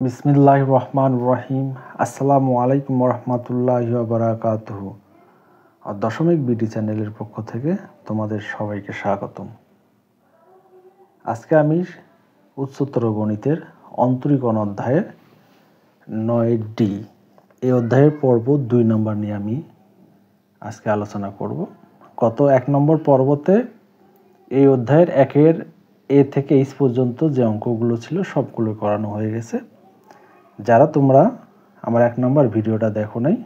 বিসমিল্লাহির রহমানির রহিম। আসসালামু আলাইকুম রহমতুল্লাহি ওয়া বারাকাতুহু। দশমিক বিডি চ্যানেলের পক্ষ থেকে তোমাদের সবাইকে স্বাগতম। আজকে আমি উচ্চতর গণিতের অন্তরীকরণ অধ্যায়ের 9D এই অধ্যায়ের পর্ব 2 নম্বর নিয়ে আমি আজকে আলোচনা করব। গত 1 নম্বর পর্বতে এই অধ্যায়ের 1-এর A থেকে H পর্যন্ত যে অঙ্কগুলো ছিল সবগুলো করানো হয়ে গেছে। যারা তোমরা আমার 1 নম্বর ভিডিওটা দেখো নাই,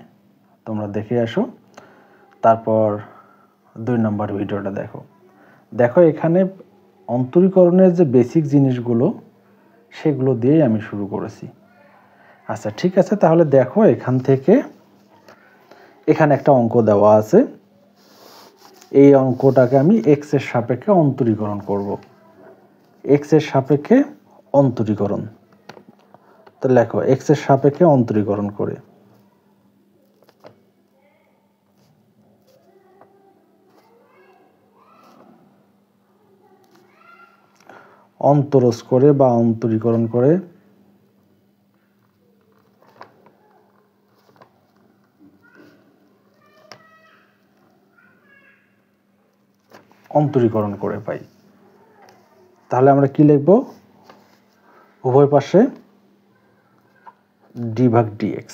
তোমরা দেখে আসো, তারপর 2 নম্বর ভিডিওটা দেখো এখানে অন্তরীকরণের যে বেসিক জিনিসগুলো সেগুলো দিয়েই আমি শুরু করেছি। আচ্ছা ঠিক আছে, তাহলে দেখো এখান থেকে এখানে একটা অঙ্ক দেওয়া আছে। এই অঙ্কটাকে আমি x এর সাপেক্ষে অন্তরীকরণ করব। x এর সাপেক্ষে অন্তরীকরণ, তো লেখো x এর সাপেক্ষে অন্তরীকরণ করে। অন্তরজ করে বা অন্তরীকরণ করে অন্তরীকরণ করে পাই। তাহলে আমরা কি লিখব? উভয় পাশে d/dx।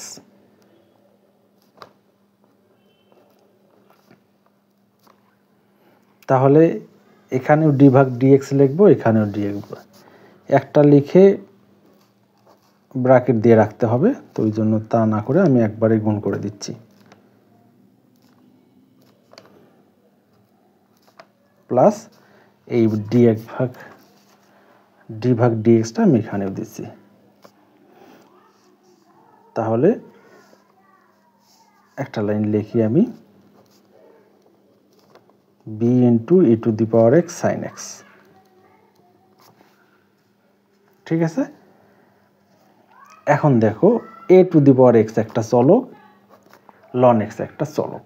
তাহলে এখানেও d/dx লিখব, এখানেও dx। একটা লিখে ব্র্যাকেট দিয়ে রাখতে হবে, তো ওই জন্য তা না করে আমি একবারে গুণ করে দিচ্ছি। প্লাস এই d/dx-টা আমি এখানেও দিচ্ছি। তাহলে একটা লাইন লিখি আমি, b * e⁴x sin x। ঠিক আছে, এখন দেখো a⁴x একটা চলক, ln x একটা চলক।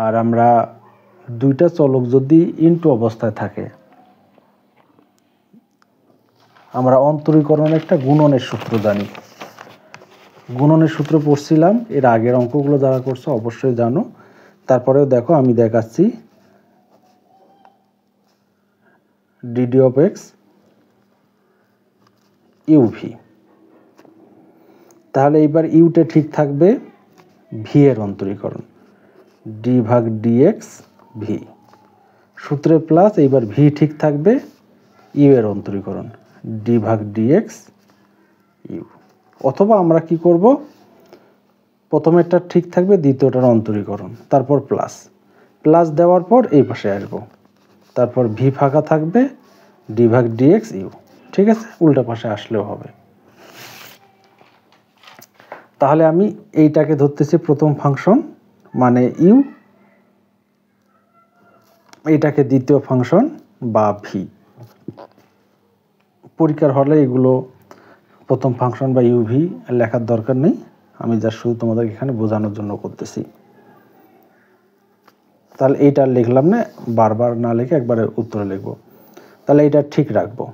আর আমরা দুইটা চলক যদি ইনটু অবস্থায় থাকে, আমরা অন্তরীকরণের একটা গুণনের সূত্র জানি। গুণনের সূত্র পড়ছিলাম এর আগের অঙ্কগুলো যারা করছো অবশ্যই জানো। তারপরেও দেখো আমি দেখাচ্ছি, dd(x) uv। তাহলে এইবার ইউটা ঠিক থাকবে, ভি এর অন্তরীকরণ d/dx v সূত্রে প্লাস, এইবার ভি ঠিক থাকবে, ইউ এর অন্তরীকরণ d/dx ইউ। অথবা আমরা কি করব, প্রথমেরটা ঠিক থাকবে, দ্বিতীয়টার অন্তরীকরণ, তারপর প্লাস দেওয়ার পর এই পাশে আসবো, তারপর ভি ফাঁকা থাকবে, d/dx ইউ। ঠিক আছে, উল্টা পাশে আসলেও হবে। তাহলে আমি এইটাকে ধরতেছি প্রথম ফাংশন মানে ইউ, এইটাকে দ্বিতীয় ফাংশন বা ভি। পরীক্ষার হলে এগুলো প্রথম ফাংশন বা ইউভি লেখার দরকার নেই, আমি যা শুধু তোমাদের এখানে বোঝানোর জন্য করতেছি। তাহলে এইটা লিখলাম না, বারবার না লিখে একবারে উত্তরে লিখব। তাহলে এটা ঠিক রাখবো,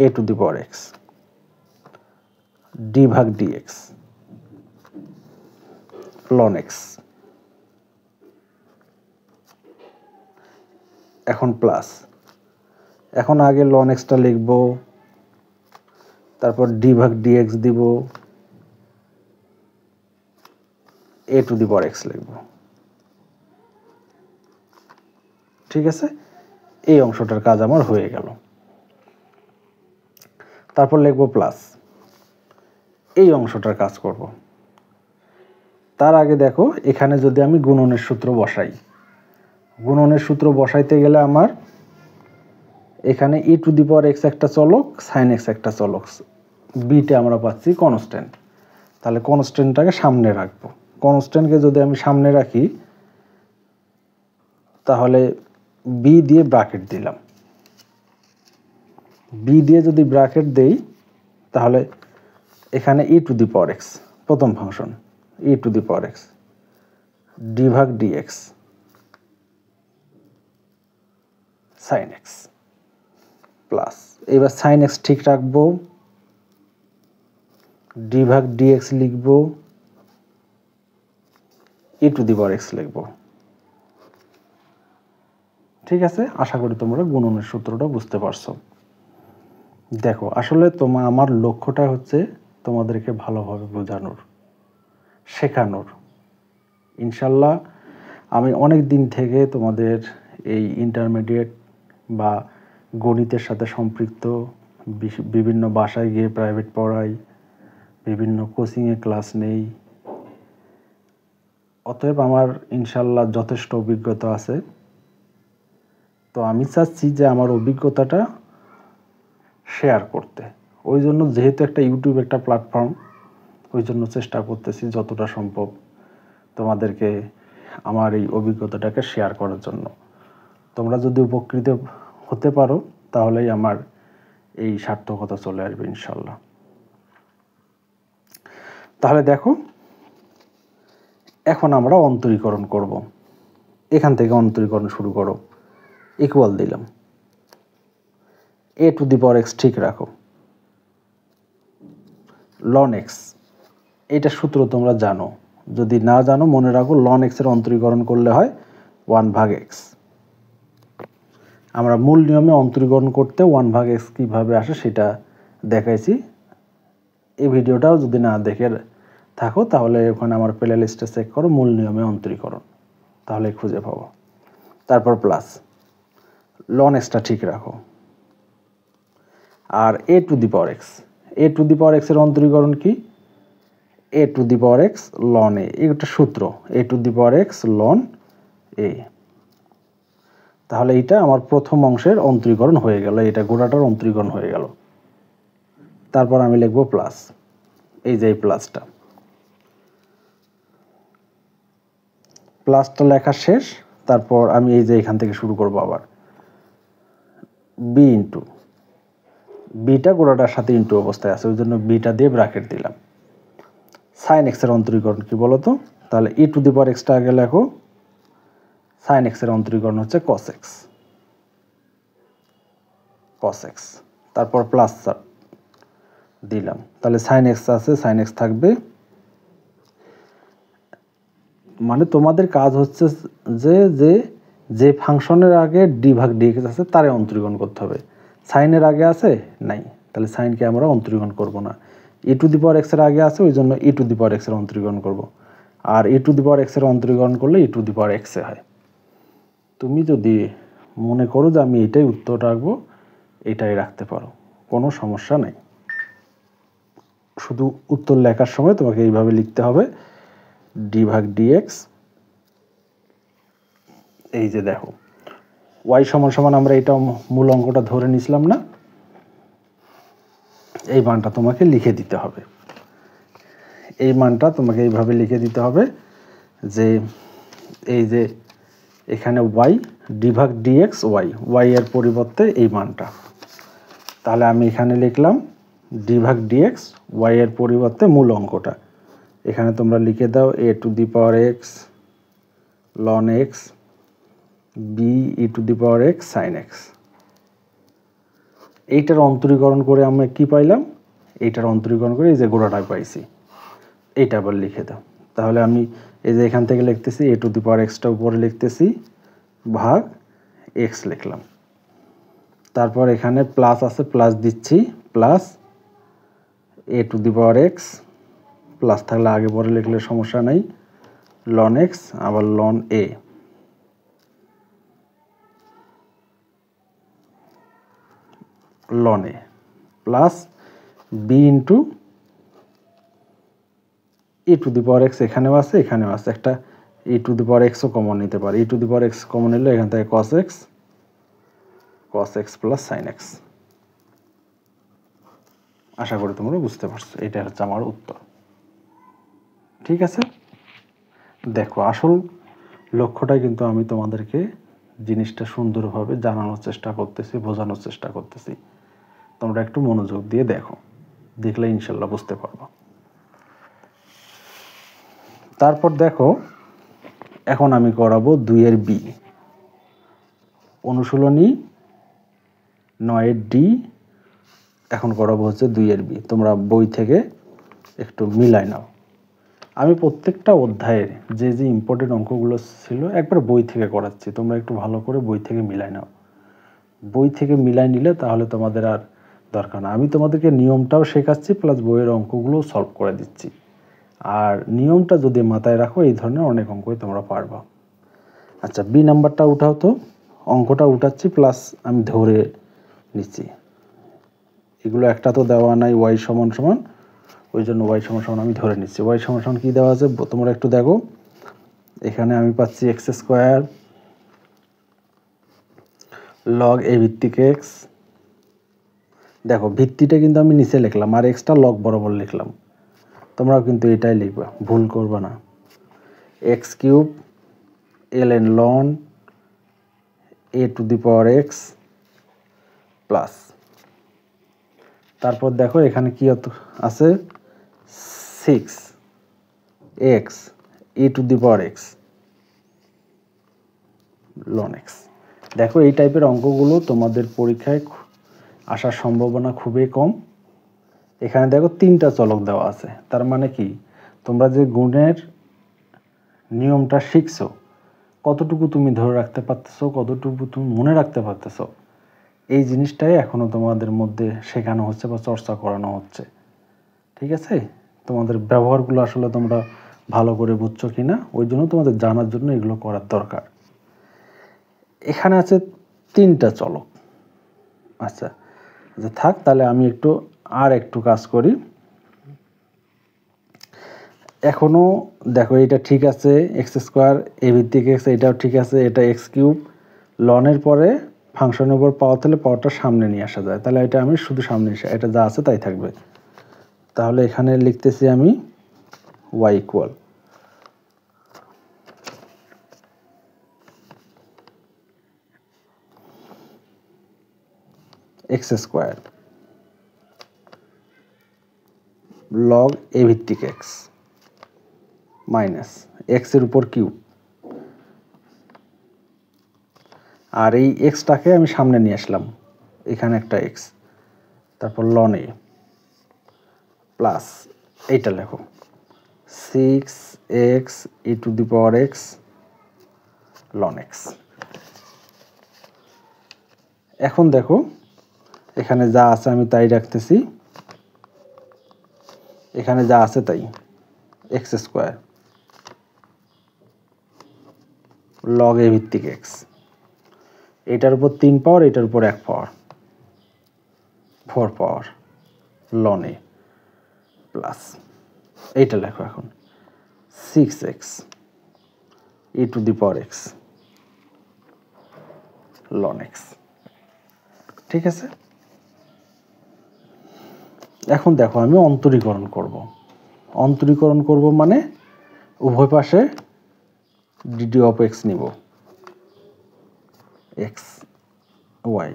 a⁴x d/dx ln x। এখন প্লাস, এখন আগে ln x-টা লিখব, তারপর d/dx দিব, a⁴x লিখব। ঠিক আছে, এই অংশটার কাজ আমার হয়ে গেল। তারপর লিখব প্লাস, এই অংশটার কাজ করব। তার আগে দেখো এখানে যদি আমি গুণনের সূত্র বসাই, গুণনের সূত্র বসাইতে গেলে আমার এখানে e⁴x একটা চলক, sin x একটা চলক, বিটা আমরা পাচ্ছি কনস্ট্যান্ট। তাহলে কনস্ট্যান্টটাকে সামনে রাখবো। কনস্ট্যান্টকে যদি আমি সামনে রাখি, তাহলে বি দিয়ে ব্র্যাকেট দিলাম। বি দিয়ে যদি ব্র্যাকেট দেই, তাহলে এখানে e⁴x প্রথম function, e⁴x d/dx sin x plus, এবার sin x ঠিক রাখবো, ডি ভাগ ডিএক্স লিখব, ই টু দি পাওয়ার এক্স লিখব। ঠিক আছে, আশা করি তোমরা গুণনের সূত্রটা বুঝতে পারছো। দেখো আসলে আমার লক্ষ্যটা হচ্ছে তোমাদেরকে ভালোভাবে বোঝানোর, শেখানোর। ইনশাল্লাহ আমি অনেক দিন থেকে তোমাদের এই ইন্টারমিডিয়েট বা গণিতের সাথে সম্পৃক্ত, বিভিন্ন বাসায় গিয়ে প্রাইভেট পড়াই, বিভিন্ন কোচিংয়ে ক্লাস নেই। অতএব আমার ইনশাল্লাহ যথেষ্ট অভিজ্ঞতা আছে। তো আমি চাচ্ছি যে আমার অভিজ্ঞতাটা শেয়ার করতে। ওই জন্য যেহেতু একটা ইউটিউব একটা প্ল্যাটফর্ম, ওই জন্য চেষ্টা করতেছি যতটা সম্ভব তোমাদেরকে আমার এই অভিজ্ঞতাটাকে শেয়ার করার জন্য। তোমরা যদি উপকৃত হতে পারো তাহলেই আমার এই সার্থকতা চলে আসবে ইনশাল্লাহ। তাহলে দেখো এখন আমরা অন্তরীকরণ করব। এখান থেকে অন্তরীকরণ শুরু করো। ইকুয়াল দিলাম, এ টু দি পাওয়ার এক্স ঠিক রাখো, লন এক্স, এটা সূত্র তোমরা জানো। যদি না জানো মনে রাখো, লন এক্সের অন্তরীকরণ করলে হয় 1/x। আমরা মূল নিয়মে অন্তরীকরণ করতে 1/x কীভাবে আসে সেটা দেখাইছি। এই ভিডিওটাও যদি না দেখে থাকো তাহলে ওখানে আমার প্লে লিস্টে চেক করো, মূল নিয়মে অন্তরীকরণ, তাহলে খুঁজে পাবো। তারপর প্লাস, লন এক্সটা ঠিক রাখো। আর a to the power x, A to the power এক্সের অন্তরীকরণ কি? A to the power x লন এ, একটা সূত্র, a to the power x লন এ। তাহলে এইটা আমার প্রথম অংশের অন্তরীকরণ হয়ে গেল, এটা গোটাটার অন্তরীকরণ হয়ে গেল। তারপর আমি লিখব প্লাস, এই যে এই প্লাসটা, প্লাসটা লেখা শেষ। তারপর আমি এই যে এখান থেকে শুরু করব আবার, বি ইন্টু, বিটা গোটাটার সাথে ইন্টু অবস্থায় আছে ওই জন্য বিটা দিয়ে ব্র্যাকেট দিলাম। সাইন এক্সের অন্তরীকরণ কি বলতো? তাহলে ই টু দি পাওয়ার এক্সটা আগে লেখো, সাইন এক্সের অন্তরীকরণ হচ্ছে কস এক্স, কস এক্স। তারপর প্লাস দিলাম, তাহলে সাইন এক্স আছে, সাইন এক্স থাকবে। মানে তোমাদের কাজ হচ্ছে যে যে যে ফাংশনের আগে ডি ভাগ ডিএক্স আছে তারে অন্তরীকরণ করতে হবে। সাইনের আগে আছে নাই, তাহলে সাইনকে আমরা অন্তরীকরণ করব না। ই টু দি পাওয়ার এক্সের আগে আছে ওই জন্য ই টু দি পাওয়ার এক্সের অন্তরীকরণ করব। আর ই টু দি পাওয়ার এক্সের অন্তরীকরণ করলে ই টু দি পাওয়ার এক্সে হয়। তুমি যদি মনে করো যে আমি এটাই উত্তর রাখবো, এটাই রাখতে পারো, কোনো সমস্যা নাই। শুধু উত্তর লেখার সময় তোমাকে এইভাবে লিখতে হবে, ডি ভাগ ডিএক্স। এই যে দেখো ওয়াই সমান সমান আমরা এটা মূল অঙ্কটা ধরে নিছিলাম না, এই মানটা তোমাকে লিখে দিতে হবে। এই মানটা তোমাকে এইভাবে লিখে দিতে হবে যে এই যে এখানে ওয়াই, ডি ভাগ ডিএক্স ওয়াই, ওয়াই এর পরিবর্তে এই মানটা। তাহলে আমি এখানে লিখলাম ডি ভাগ ডিএক্স ওয়াই এর পরিবর্তে মূল অঙ্কটা। এখানে তোমরা লিখে দাও a to the power x loan x b e to the power x sine x. এইটার অন্তরীকরণ করে আমরা কি পাইলাম? এইটার অন্তরীকরণ করে এই যে গোড়াটা পাইছি, এইটা আবার লিখে দাও। তাহলে আমি এই যে এখান থেকে লিখতেছি এ টু দি পাওয়ার এক্সটা উপরে লিখতেছি ভাগ এক্স লিখলাম। তারপর এখানে প্লাস আছে, প্লাস দিচ্ছি, plus A to the power x, plus থাকলে আগে পরে লিখলে সমস্যা নাই, লন এক্স আবার ln a, ln a plus b into e to the power x, এখানেও আছে এখানেও আছে, একটা ই টু দি পাওয়ার এক্সও কমন নিতে পারে। E to the power x common নিলে এখান থেকে cos x, cos x plus sine x. আশা করি তোমরা বুঝতে পারছো, এটা হচ্ছে আমার উত্তর। ঠিক আছে, দেখো আসল লক্ষ্যটাই কিন্তু আমি তোমাদেরকে জিনিসটা সুন্দরভাবে জানানোর চেষ্টা করতেছি, বোঝানোর চেষ্টা করতেছি। তোমরা একটু মনোযোগ দিয়ে দেখো, দেখলে ইনশাল্লাহ বুঝতে পারবো। তারপর দেখো এখন আমি করাবো 2 বি, অনুশীলনী 9 ডি এখন করাবো হচ্ছে 2 বি। তোমরা বই থেকে একটু মিলাই নাও। আমি প্রত্যেকটা অধ্যায়ের যে যে ইম্পর্টেন্ট অঙ্কগুলো ছিল একবার বই থেকে করাচ্ছি, তোমরা একটু ভালো করে বই থেকে মিলাই নাও। বই থেকে মিলাই নিলে তাহলে তোমাদের আর দরকার না। আমি তোমাদেরকে নিয়মটাও শেখাচ্ছি প্লাস বইয়ের অঙ্কগুলোও সলভ করে দিচ্ছি। আর নিয়মটা যদি মাথায় রাখো এই ধরনের অনেক অঙ্কই তোমরা পারবা। আচ্ছা, বি নাম্বারটা উঠাও তো। অঙ্কটা উঠাচ্ছি প্লাস আমি ধরে নিচ্ছি। এগুলো একটা তো দেওয়া নাই ওয়াই সমান সমান, ওই জন্য ওয়াই সমান সমান আমি ধরে নিচ্ছি। ওয়াই সমান সমান কী দেওয়া আছে তোমরা একটু দেখো। এখানে আমি পাচ্ছি এক্স স্কোয়ার লগ এ ভিত্তিক এক্স। দেখো ভিত্তিটা কিন্তু আমি নিচে লিখলাম আর এক্সটা লগ বরাবর লিখলাম। তোমরাও কিন্তু এটাই লিখবা, ভুল করবা না। X cube l n ln e to the power x plus, তারপর দেখো এখানে কি আছে 6x e to the power x loan x. দেখো এই টাইপের অঙ্কগুলো তোমাদের পরীক্ষায় আসার সম্ভাবনা খুবই কম। এখানে দেখো 3টা চলক দেওয়া আছে, তার মানে কি তোমরা যে গুণের নিয়মটা শিখছো কতটুকু তুমি ধরে রাখতে পারতেছো, কতটুকু তুমি মনে রাখতে পারতেছো, এই জিনিসটাই এখনো তোমাদের মধ্যে শেখানো হচ্ছে বা চর্চা করানো হচ্ছে। ঠিক আছে, তোমাদের ব্যবহারগুলো আসলে তোমরা ভালো করে বুঝছো কিনা ওই জন্য তোমাদের জানার জন্য এগুলো করার দরকার। এখানে আছে 3টা চলক। আচ্ছা যে থাক, তাহলে আমি একটু কাজ করি। এখনো দেখো এটা ঠিক আছে, এক্স স্কোয়ার এ ভিত্তিক এক্স এটাও ঠিক আছে, এটা এক্স কিউব লনের পরে ফাংশনের উপর পাওয়ার তাহলে পাওয়ারটা সামনে নিয়ে আসা যায়, তাহলে এটা আমি শুধু সামনে এসে এটা যা আছে তাই থাকবে। তাহলে এখানে লিখতেছি আমি y equal x square log a ভিত্তিক এক্স মাইনাস এক্সের উপর কিউব, আর এই এক্সটাকে আমি সামনে নিয়ে আসলাম, এখানে একটা এক্স, তারপর লন এ প্লাস এইটা লেখো 6x e to the power x loan x. এখন দেখো এখানে যা আছে আমি তাই রাখতেছি, এখানে যা আছে তাই এক্স স্কোয়ার লগ এ ভিত্তিক এক্স, এটার উপর 3 পাওয়ার এটার উপর 1 পাওয়ার 4 পাওয়ার লন এ প্লাস এইটা লেখো এখন 6x e to the power x loan x. ঠিক আছে, এখন দেখো আমি অন্তরীকরণ করব মানে উভয় পাশে ডিডি অফ এক্স নিব, এক্স ওয়াই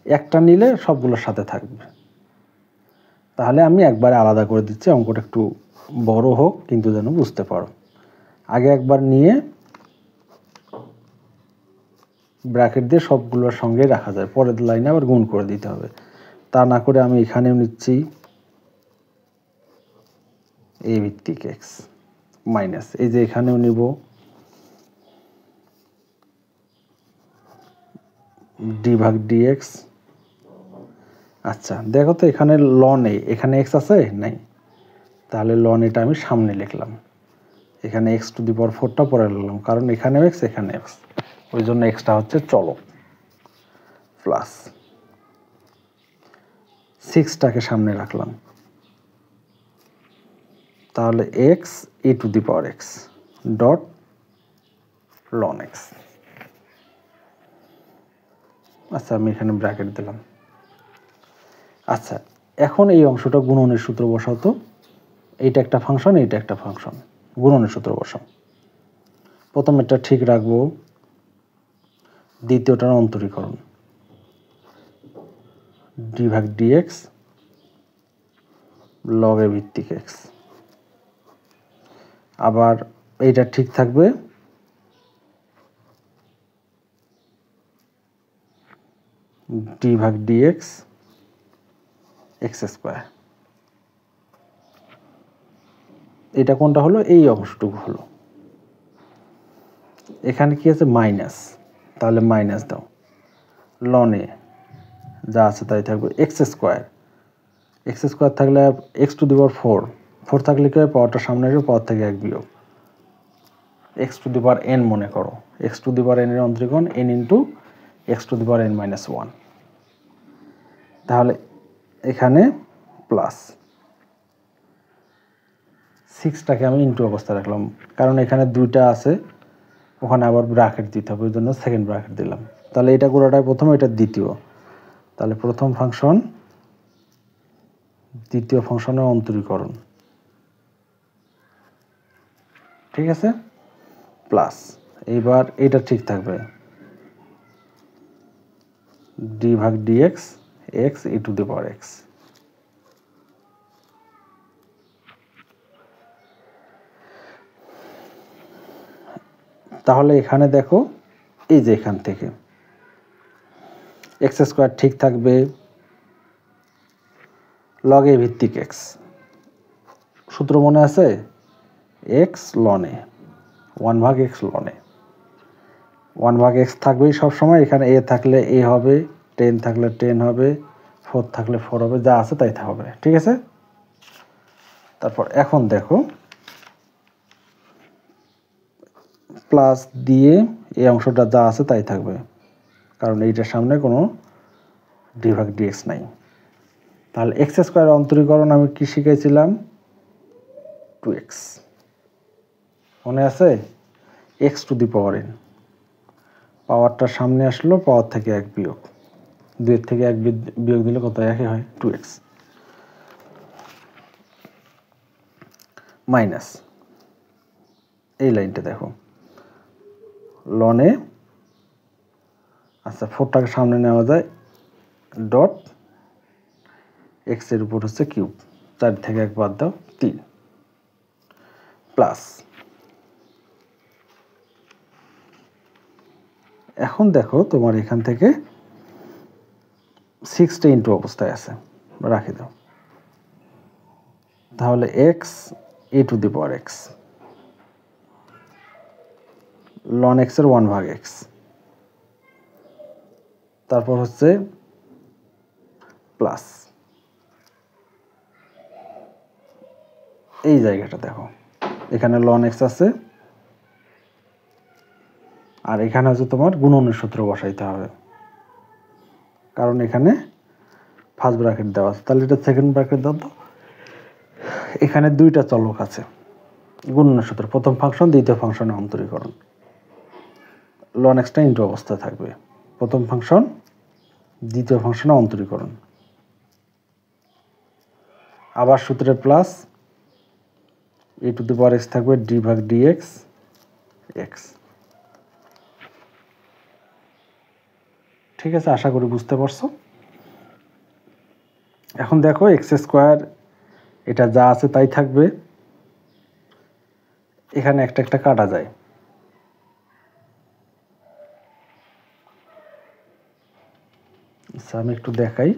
একটা নিলে সবগুলোর সাথে থাকবে। তাহলে আমি একবারে আলাদা করে দিচ্ছি, অঙ্কটা একটু বড় হোক কিন্তু যেন বুঝতে পারো। আগে একবার নিয়ে ব্র্যাকেট দিয়ে সবগুলোর সঙ্গে রাখা যায়, পরের লাইনে আবার গুণ করে দিতে হবে। তা না করে আমি এখানেও নিচ্ছি এ ভিত্তিক এক্স মাইনাস এই যে এখানেও নিব ডি ভাগ ডিএক্স। আচ্ছা দেখো তো এখানে লন এ এখানে এক্স আছে নাই, তাহলে লন এটা আমি সামনে লিখলাম, এখানে এক্স টু দি পাওয়ার 4টা পরে লিখলাম কারণ এখানে এক্স এখানে এক্স, ওই জন্য এক্সটা হচ্ছে চলক প্লাস 6টাকে সামনে রাখলাম, তাহলে x e to the power x dot ln x. আচ্ছা আমি এখানে ব্র্যাকেট দিলাম। আচ্ছা এখন এই অংশটা গুণনের সূত্র বসাও তো, এইটা একটা ফাংশন এইটা একটা ফাংশন, গুণনের সূত্র বসাও। প্রথম এটা ঠিক রাখবো, দ্বিতীয়টার অন্তরীকরণ ডি ভাগ ডিএক্স লগ এ ভিত্তিক এক্স, আবার এইটা ঠিক থাকবে ডি ভাগ ডিএক্স এক্স স্কোয়ার এটা কোনটা হলো, এই অংশটুকু হলো। এখানে কি আছে, মাইনাস, তাহলে মাইনাস দাও। লনে যা আছে তাই থাকবে, এক্স স্কোয়ার থাকলে এক্স টু দি পাওয়ার 4 থাকলে কি হয়, পাওয়ারটা সামনে আসবে, পাওয়ার থেকে 1 বিয়োগ। X to the power n মনে করো, x to the power n এর অন্তরীকরণ n into x to the power n minus 1। তাহলে এখানে প্লাস 6টাকে আমি ইন্টু অবস্থা রাখলাম, কারণ এখানে 2টা আছে, ওখানে আবার ব্র্যাকেট দিতে হবে, ওই জন্য সেকেন্ড ব্র্যাকেট দিলাম। তাহলে এটা পুরোটাই প্রথম, এটা দ্বিতীয়। তাহলে প্রথম ফাংশন দ্বিতীয় ফাংশনের অন্তরীকরণ, ঠিক আছে, প্লাস। এইবার এটা ঠিক থাকবে, ডি ভাগ dx x e to the power x. তাহলে এখানে দেখো, এই যে এখান থেকে এক্স স্কোয়ার ঠিক থাকবে, লগ এ ভিত্তিক এক্স, সূত্র মনে আছে, এক্স লনে 1 ভাগ এক্স লনে 1 ভাগ এক্স থাকবেই সবসময়। এখানে এ থাকলে এ হবে, 10 থাকলে 10 হবে, 4 থাকলে 4 হবে, যা আছে তাই হবে, ঠিক আছে। তারপর এখন দেখো, প্লাস দিয়ে এই অংশটা যা আছে তাই থাকবে, কারণ এইটার সামনে কোনো ডি ভাগ ডিএক্স নাই। তাহলে এক্স স্কোয়ার অন্তরীকরণ আমি কি শিখেছিলাম, 2x, মনে আছে, x to the power n, পাওয়ারটার সামনে আসলো, পাওয়ার থেকে 1 বিয়োগ, 2 থেকে 1 বিয়োগ দিলে কত, 1 হয়, 2x মাইনাস এই লাইনটা দেখো, লনে, আচ্ছা 4টাকে সামনে নেওয়া যায়, ডট এক্স এর উপর হচ্ছে কিউব, 4 থেকে 1 বাদ দাও, 3 প্লাস। এখন দেখো তোমার এখান থেকে 6টা ইন্টু অবস্থায় আছে, রাখি দাও। তাহলে x A to the power x, loan x এর 1 ভাগ এক্স, তারপর হচ্ছে প্লাস এই জায়গাটা দেখো, এখানে লন এক্স আছে, আর এখানে হচ্ছে তোমার গুণনের সূত্র বসাইতে হবে, কারণ এখানে ফার্স্ট ব্র্যাকেট দেওয়া আছে। তাহলে এটা সেকেন্ড ব্র্যাকেট দাও তো। এখানে 2টা চলক আছে, গুণনের সূত্র, প্রথম ফাংশন দ্বিতীয় ফাংশনের অন্তরীকরণ, লন এক্সটা ইন্টু অবস্থায় থাকবে, প্রথম ফাংশন দ্বিতীয় ফাংশনের অন্তরীকরণ, আবার সূত্রে plus, A to the power x থাকবে, ডি ভাগ ডিএক্স এক্স, ঠিক আছে, আশা করি বুঝতে পারছো। এখন দেখো এক্স স্কোয়ার, এটা যা আছে তাই থাকবে, এখানে একটা একটা কাটা যায়, আচ্ছা আমি একটু দেখাই।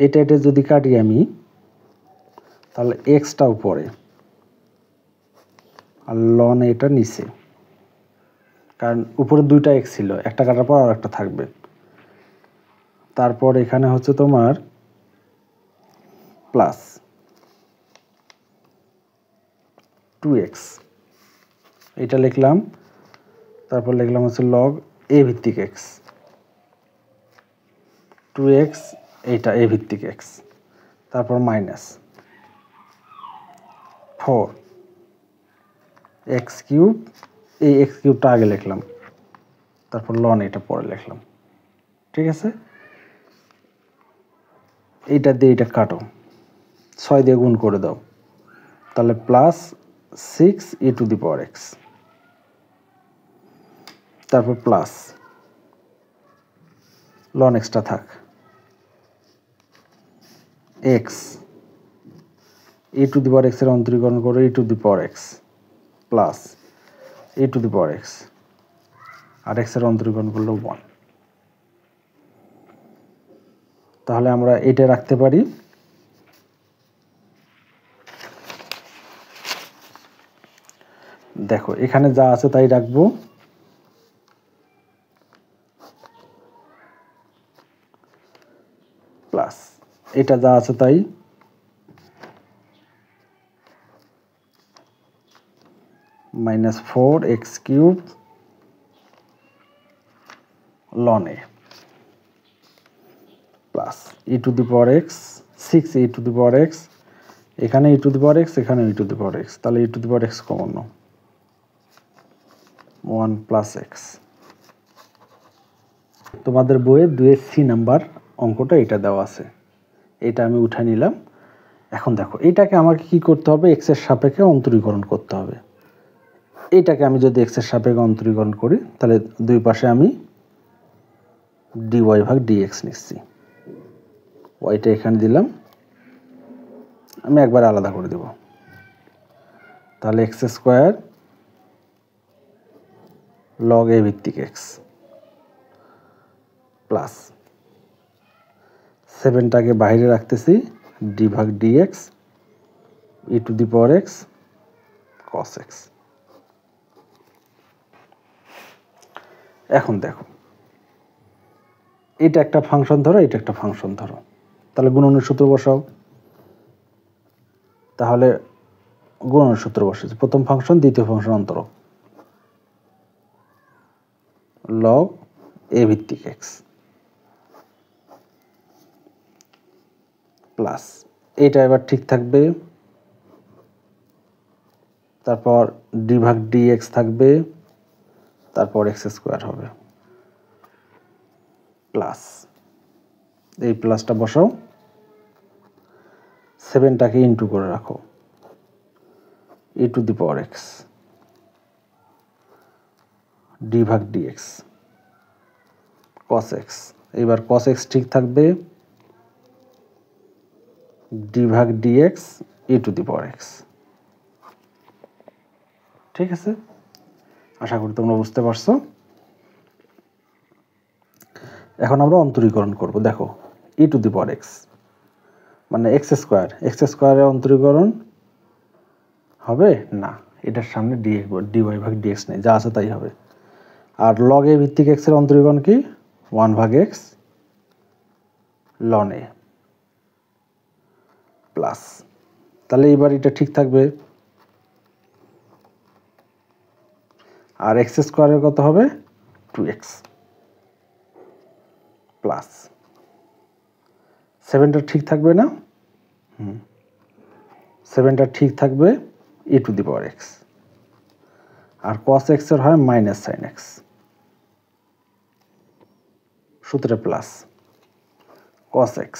এটা যদি কাটি আমি, তাহলে এক্সটা উপরে আর লন এটা নিচে, কারণ উপরে 2টা এক্স ছিল, একটা কাটার পর আর একটা থাকবে। তারপর এখানে হচ্ছে তোমার প্লাস 2x, এটা লিখলাম, তারপর লিখলাম হচ্ছে লগ এ ভিত্তিক এক্স, 2x এইটা এ ভিত্তিক এক্স, তারপর মাইনাস 4 এক্স কিউব, এই এক্স কিউবটা আগে লিখলাম, তারপর লন এটা পরে লিখলাম, ঠিক আছে। এইটা দিয়ে এটা কাটো, 6 দিয়ে গুণ করে দাও, তাহলে plus 6 e to the power x, তারপর প্লাস লন এক্সটা থাক, x A to the power এক্সের অন্তরীকরণ করো a to the power x plus A to the power x, আর এক্সের অন্তরীকরণ করলো 1। তাহলে আমরা এটা রাখতে পারি দেখো এখানে যা আছে তাই রাখবো, প্লাস এটা যা আছে তাই, minus 4x cube ln a plus e to the power x 6 e to the power x, এখানে e to the power x, এখানে e to the power x, তাহলে e to the power x common now 1 plus x। তোমাদের বইয়ে 2c number অঙ্কটা এটা দেওয়া আছে, এটা আমি উঠে নিলাম। এখন দেখো এটাকে আমাকে কি করতে হবে, x এর সাপেক্ষে অন্তরীকরণ করতে হবে। এইটাকে আমি যদি x এর সাপেক্ষে অন্তরীকরণ করি তাহলে দুই পাশে আমি dy ভাগ dx নিচ্ছি, ওইটা এখানে দিলাম, আমি একবার আলাদা করে দেব। তাহলে x স্কয়ার log a ভিত্তিক x প্লাস 7টাকে বাইরে রাখতেছি d ভাগ dx e to the power x cos x। এখন দেখো এটা একটা ফাংশন ধরো, এটা একটা ফাংশন ধরো, তাহলে গুণনের সূত্র বসাও। তাহলে গুণনের সূত্র বসেছে, প্রথম ফাংশন দ্বিতীয় ফাংশন অন্তরক log a ভিত্তিক x প্লাস এইটা এবার ঠিক থাকবে, তারপর d ভাগ dx থাকবে, তারপর x স্কয়ার হবে প্লাস এই প্লাসটা বসাও, 7টাকে ইনটু করে রাখো e to the power x d ভাগ dx cos x, এবার cos x ঠিক থাকবে, d ভাগ dx e to the power x। ঠিক আছে, আশা করি তোমরা বুঝতে পারছো। এখন আমরা অন্তরীকরণ করব। দেখো e to the power x মানে x স্কয়ারের অন্তরীকরণ হবে না, এটার সামনে dy ভাগ dx নেই, যা আছে তাই হবে। আর log a ভিত্তিক x এর অন্তরীকরণ কি 1 ভাগ x ln a প্লাস, তাহলে এবার এটা ঠিক থাকবে। আর x স্কয়ারের কত হবে 2x প্লাস 7টা ঠিক থাকবে না, 7টা ঠিক থাকবে e to the power x, আর cos x এর হয় মাইনাস sin x, সূত্রে plus cos x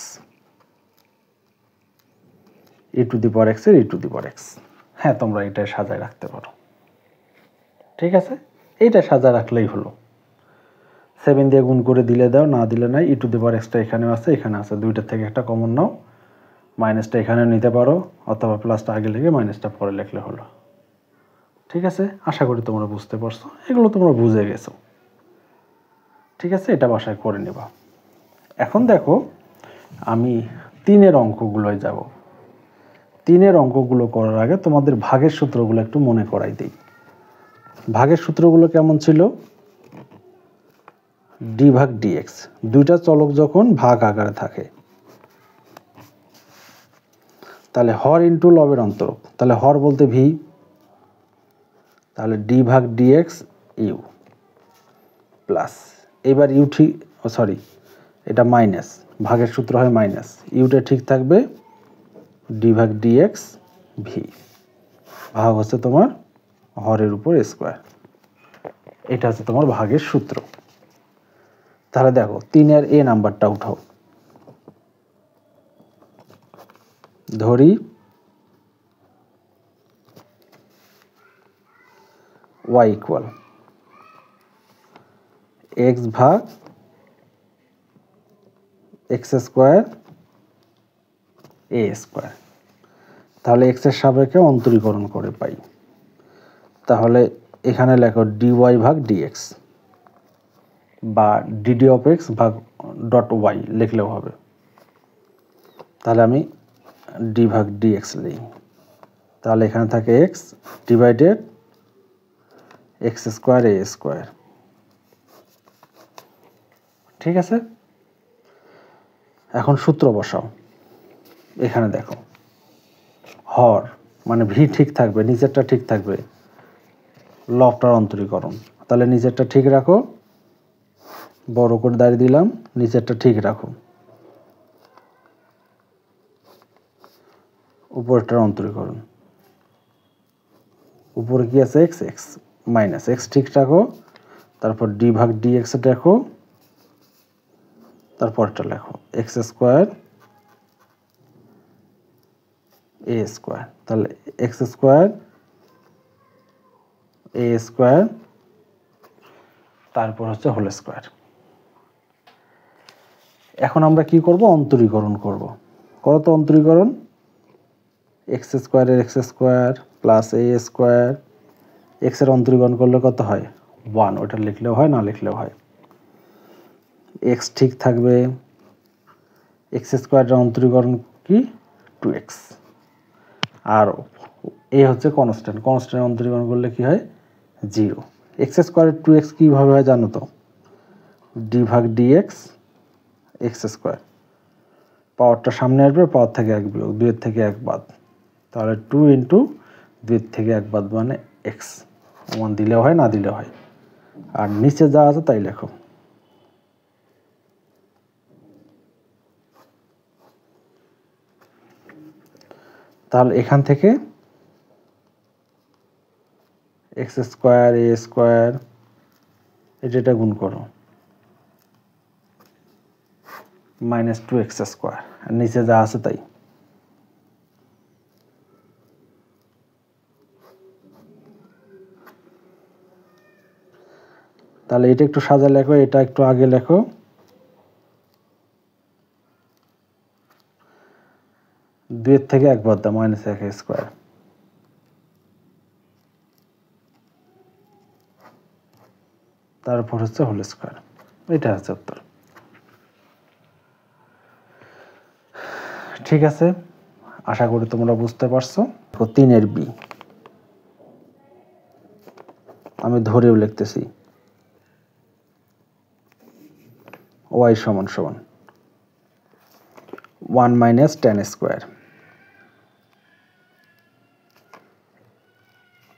e to the power x এর e to the power x। হ্যাঁ, তোমরা এটা সাজায় রাখতে পারো। ঠিক আছে, এইটা সাজায় রাখলেই হলো। 7 দিয়ে গুণ করে দিলে দাও, না দিলে নাই। e টু দি পাওয়ার xটা এখানেও আছে, এখানে আছে, দুইটার থেকে একটা কমন নাও, মাইনাসটা এখানে নিতে পারো অথবা প্লাসটা আগে লিখে মাইনাসটা পরে লিখলে হলো। ঠিক আছে, আশা করি তোমরা বুঝতে পারছো, এগুলো তোমরা বুঝে গেছো। ঠিক আছে, এটা বাসায় করে নেবা। এখন দেখো আমি 3-এর অঙ্কগুলোয় যাব। 3-এর অঙ্কগুলো করার আগে তোমাদের ভাগের সূত্রগুলো একটু মনে করাই দিই। ভাগের সূত্রগুলো কেমন ছিল, d ভাগ dx, দুইটা চলক যখন ভাগ আকারে থাকে তাহলে হর ইন্টু লবের অন্তরক, তাহলে হর বলতে v, তাহলে d ভাগ dx u প্লাস, এবার ইউ ঠিক, সরি এটা মাইনাস, ভাগের সূত্র হয় মাইনাস, ইউটা ঠিক থাকবে d ভাগ dx v, ভাগ হচ্ছে তোমার হরের উপর স্কয়ার। এটা হচ্ছে তোমার ভাগের সূত্র। তাহলে দেখো 3-এর a নাম্বারটা উঠাও, ধরি y ইকুয়াল x ভাগ x স্কয়ার a স্কয়ার, তাহলে x এর সাপেক্ষে অন্তরীকরণ করে পাই। তাহলে এখানে লেখো dy ভাগ dx বা dd of x ভাগ ডট y লিখলেও হবে। তাহলে আমি d ভাগ dx লিখি। তাহলে এখানে থাকে x divided x square a square. ঠিক আছে, এখন সূত্র বসাও। এখানে দেখো হর মানে ভি ঠিক থাকবে, নিচেরটা ঠিক থাকবে, লবটার অন্তরীকরণ। তাহলে নিচেরটা ঠিক রাখো, বড় করে দাঁড়িয়ে দিলাম, নিচেরটা ঠিক রাখো, উপরেরটার অন্তরীকরণ। উপরে কি আছে এক্স, এক্স মাইনাস এক্স ঠিক রাখো, তারপর ডি ভাগ ডি এক্স দেখো, তারপরটা লেখো এক্স স্কোয়ার এ স্কোয়ার। তাহলে এক্স স্কোয়ার এ স্কোয়ার তারপর হচ্ছে হোল স্কোয়ার। এখন আমরা কি করব, অন্তরীকরণ করব। করো তো অন্তরীকরণ। এক্স স্কোয়ারের এক্স স্কোয়ার প্লাস এ স্কোয়ার, এক্সের অন্তরীকরণ করলে কত হয় 1, ওটা লিখলেও হয় না লিখলেও হয়। এক্স ঠিক থাকবে, এক্স স্কোয়ারের অন্তরীকরণ কি 2x, আর এ হচ্ছে কনস্ট্যান্ট, কনস্ট্যান্ট অন্তরীকরণ করলে কি হয় 0। এক্স স্কোয়ারের 2x কীভাবে হয় জানো তো, ডি ভাগ ডিএক্স এক্স স্কোয়ার, পাওয়ারটা সামনে আসবে, পাওয়ার থেকে 1 বিয়োগ, 2 থেকে 1 বাদ, তাহলে 2 ইন্টু 2 থেকে 1 বাদ মানে এক্স। 1 দিলেও হয় না দিলেও হয়, আর নিচে যা আছে তাই লেখো। তাহলে এখান থেকে এক্স স্কোয়ার এ স্কোয়ার এটা গুণ করো, মাইনাস 2x স্কোয়ার, আর নিচে যা আছে তাই। তাহলে এটা একটু সাজা লেখো, এটা একটু আগে লেখো। দুইয়ের থেকে 1 বাদ দাও, মাইনাস 1 স্কোয়ার, তারপর হচ্ছে হোল স্কোয়ার। এটা হচ্ছে উত্তর। ঠিক আছে, আশা করি তোমরা বুঝতে পারছো। 3-এর বি আমি ধরেও লিখতেছি, y সমান সমান 1 minus 10 square,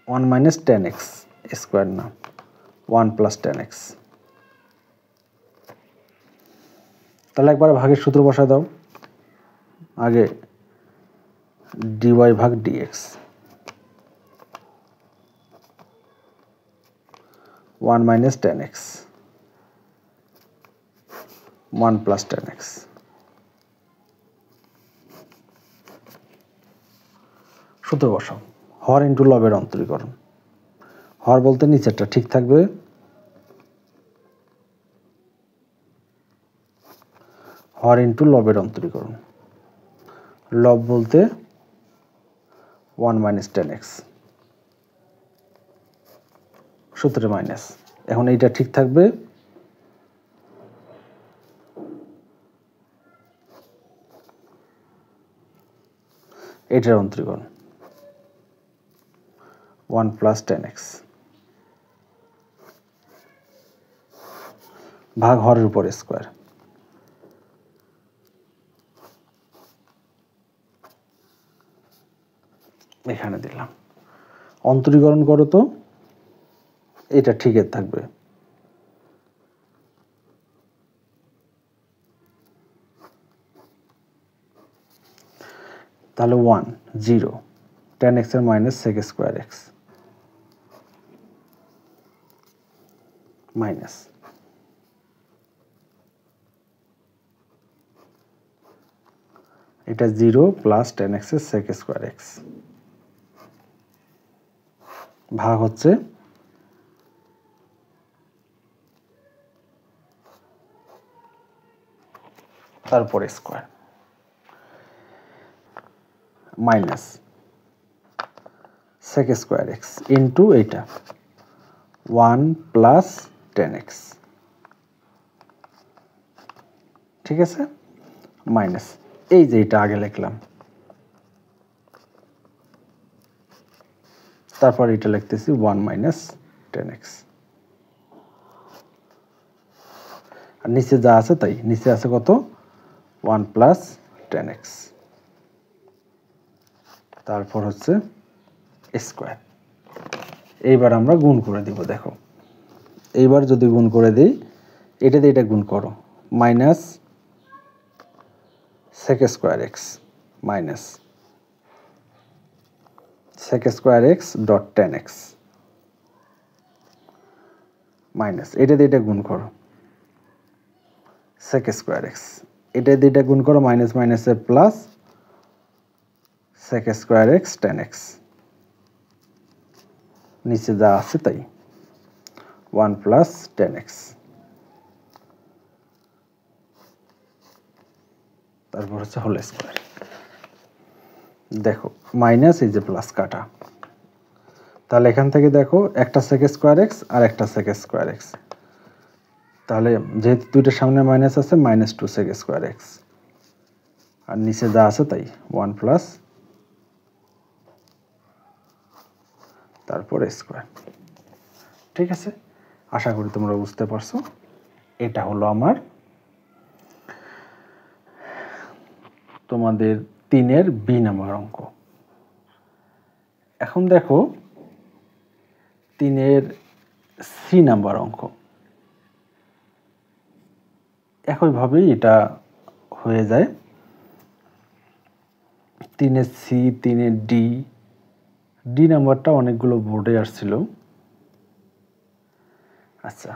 1 minus 10x square না, 1 প্লাস 10x। তাহলে একবার ভাগের সূত্র বসায় দাও। আগে dy ভাগ dx, 1 minus 10x 1 plus 10x। সূত্র বসাও। হর ইন্টু লবের অন্তরীকরণ। হর বলতে নিচেরটা ঠিক থাকবে, হর ইন্টু লবের অন্তরীকরণ। লব বলতে 1 মাইনাস 10x, সূত্রে মাইনাস। এখন এইটা ঠিক থাকবে, এটার অন্তরীকরণ 1 প্লাস 10x ভাগ হরের উপর স্কোয়ার। এখানে দিলাম, অন্তরীকরণ করো তো, এটা ঠিকই থাকবে। তাহলে 1 0 10x এর minus sec square x minus, এটা 0 প্লাস 10x এর sec স্কোয়ার x ভাগ হচ্ছে তারপরে square minus sec square x into এটা 1 প্লাস 10x, ঠিক আছে, মাইনাস এই যে এটা আগে লিখলাম, তারপর এটা লিখতেছি 1 মাইনাস 10x, আর নিচে যা আছে তাই, নিচে আছে কত 1 প্লাস 10x, তারপর হচ্ছে স্কয়ার। এইবার আমরা গুণ করে দিব, দেখো এইবার যদি গুণ করে দিই, এটা দিয়ে এটা গুণ করো, minus sec square x minus sec square x dot 10x minus এটা দিয়ে এটা গুণ করো sec স্কয়ার x, এটা দিয়ে এটা গুণ করো, মাইনাস মাইনাসে plus sec square x 10x, নিচে যা আছে তাই 1 প্লাস 10x, তারপর হচ্ছে হোল স্কয়ার। দেখো মাইনাস এই যে প্লাস কাটা, তাহলে এখান থেকে দেখো একটা sec স্কয়ার x আর একটা sec স্কয়ার x, তাহলে যেহেতু দুইটার সামনে মাইনাস আছে, মাইনাস 2 sec স্কয়ার x, আর নিচে যা আছে তাই 1 প্লাস তারপর স্কয়ার। ঠিক আছে, আশা করি তোমরা বুঝতে পারছো। এটা হলো আমার তোমাদের 3-এর বি নাম্বার অঙ্ক। এখন দেখো 3-এর সি নাম্বার অঙ্ক। একইভাবেই এটা হয়ে যায়। 3-এর সি, 3-এর ডি, ডি নাম্বারটা অনেকগুলো বোর্ডে আসছিল। আচ্ছা,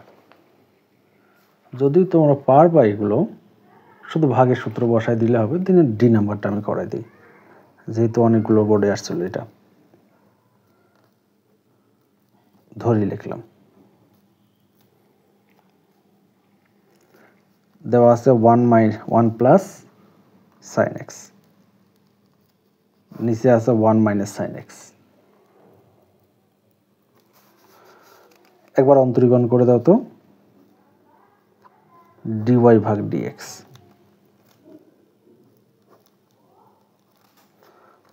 যদি তোমরা পারবা এগুলো, শুধু ভাগের সূত্র বসায় দিলে হবে। 3-এর ডি নাম্বারটা আমি করাই দিই, যেহেতু অনেকগুলো বোর্ডে আসছিল। এটা ধরি লিখলাম, দেওয়া আছে 1 প্লাস সাইন এক্স, নিচে আছে 1 মাইনাস সাইন এক্স। একবার অন্তরীকরণ করে দাও তো, ডিওয়াই ভাগ ডিএক্স,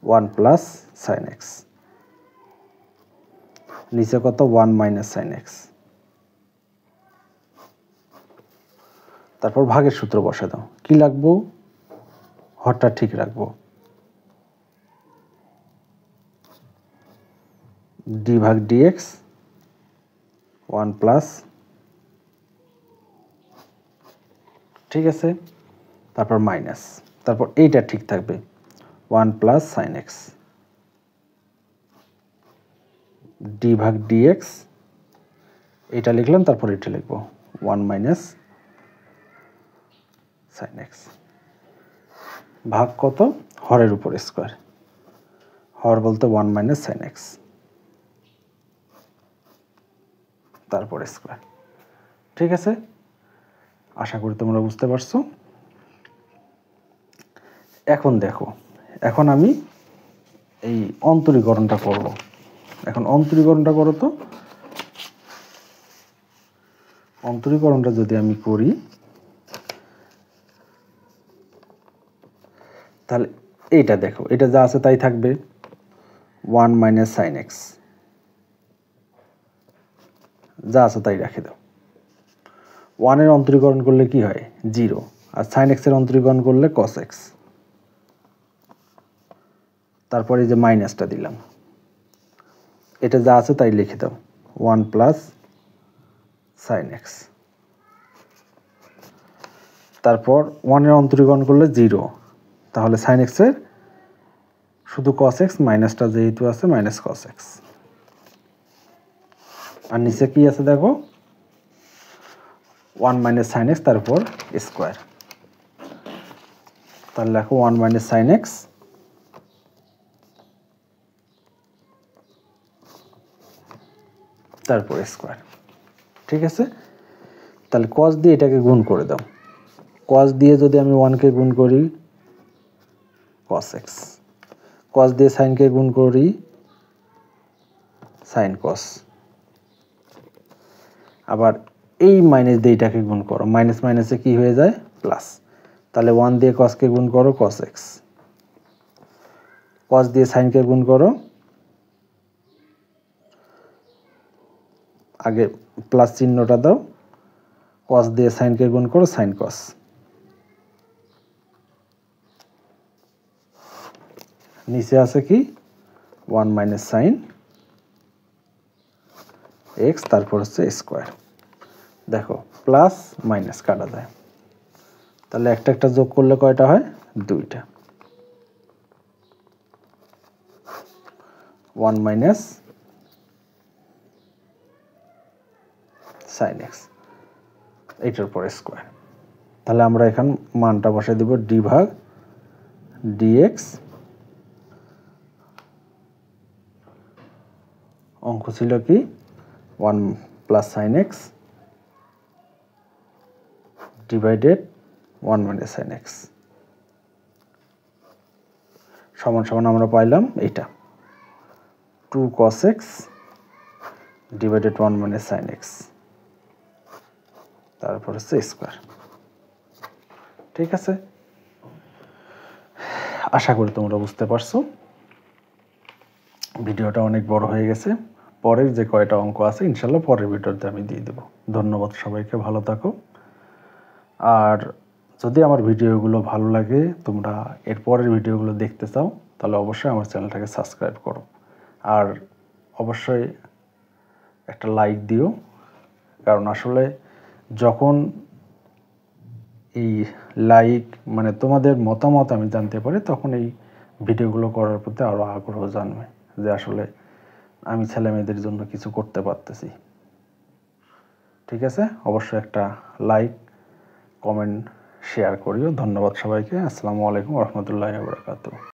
1 প্লাস সাইন এক্স, নিচে কত 1 মাইনাস সাইন এক্স। তারপর ভাগের সূত্র বসে দাও। কি লাগবো? হরটা ঠিক রাখবো, ডি ভাগ ডিএক্স 1 প্লাস, ঠিক আছে, তারপর মাইনাস, তারপর এইটা ঠিক থাকবে 1 প্লাস সাইন এক্স, ডি ভাগ ডিএক্স, এটা লিখলাম, তারপর এটা লিখবো 1 মাইনাস সাইন এক্স। ভাগ কত? হরের উপর স্কয়ার, হর বলতে 1 মাইনাস সাইন এক্স, তারপর স্কয়ার। ঠিক আছে, আশা করি তোমরা বুঝতে পারছো। এখন দেখো, এখন আমি এই অন্তরীকরণটা করব। এখন অন্তরীকরণটা করো তো। অন্তরীকরণটা যদি আমি করি, তাহলে এইটা দেখো, এটা যা আছে তাই থাকবে, 1 মাইনাস সাইন এক্স, যা আছে তাই রেখে দাও। 1 এর অন্তরীকরণ করলে কি হয়? 0, আর সাইন এক্স এর অন্তরীকরণ করলে কস এক্স। তারপরে যে মাইনাসটা দিলাম, এটা যা আছে তাই লিখে দাও, 1 প্লাস সাইন এক্স। তারপর 1 এর অন্তরীকরণ করলে 0, তাহলে সাইন এক্স এর শুধু কস এক্স, মাইনাসটা যেহেতু আছে মাইনাস কস এক্স। আর নিচে কি আছে দেখো, 1 মাইনাস সাইন এক্স, তারপর স্কোয়ার। তাহলে দেখো 1 মাইনাস সাইন এক্স, তারপর স্কোয়ার। ঠিক আছে, তাহলে কস দিয়ে এটাকে গুণ করে দাও। কস দিয়ে যদি আমি 1কে গুণ করি কস এক্স, কস দিয়ে সাইনকে গুণ করি সাইন কস। আবার এই মাইনাস দিয়ে এটাকে গুণ করো, মাইনাস মাইনাসে কি হয়ে যায় প্লাস, তাহলে 1 দিয়ে কসকে গুণ করো কস এক্স, কস দিয়ে সাইনকে গুণ করো, আগে প্লাস চিহ্নটা দাও, কস দিয়ে সাইনকে গুণ করো সাইন কস, নিচে আছে কি 1 মাইনাস সাইন এক্স, তারপর হচ্ছে স্কোয়ার। দেখো প্লাস মাইনাস কাটা যায়, তাহলে একটা একটা যোগ করলে কয়টা হয় 2টা। 1 মাইনাস সাইন এক্স, এইটার পরে স্কোয়ার। তাহলে আমরা এখান মানটা বসাই দেব ডি ভাগ ডিএক্স, অঙ্ক ছিল কি 1 plus sine x divided 1 minus sine x সমান সমান আমরা পাইলাম এইটা 2 cos x divided 1 minus sine x, তারপর হচ্ছে স্কোয়ার। ঠিক আছে, আশা করি তোমরা বুঝতে পারছো। ভিডিওটা অনেক বড় হয়ে গেছে, পরের যে কয়টা অঙ্ক আছে ইনশাল্লাহ পরের ভিডিওতে আমি দিয়ে দেব। ধন্যবাদ সবাইকে, ভালো থাকো। আর যদি আমার ভিডিওগুলো ভালো লাগে, তোমরা এর পরের ভিডিওগুলো দেখতে চাও, তাহলে অবশ্যই আমার চ্যানেলটাকে সাবস্ক্রাইব করো, আর অবশ্যই একটা লাইক দিও, কারণ আসলে যখন এই লাইক মানে তোমাদের মতামত আমি জানতে পারি, তখন এই ভিডিওগুলো করার প্রতি আরও আগ্রহ জন্মে যে আসলে আমি ছেলে মেয়েদের জন্য কিছু করতে পারতেছি। ঠিক আছে, অবশ্যই একটা লাইক কমেন্ট শেয়ার করিও। ধন্যবাদ সবাইকে। আসসালামু আলাইকুম ওয়া রাহমাতুল্লাহি ওয়া বারাকাতুহু।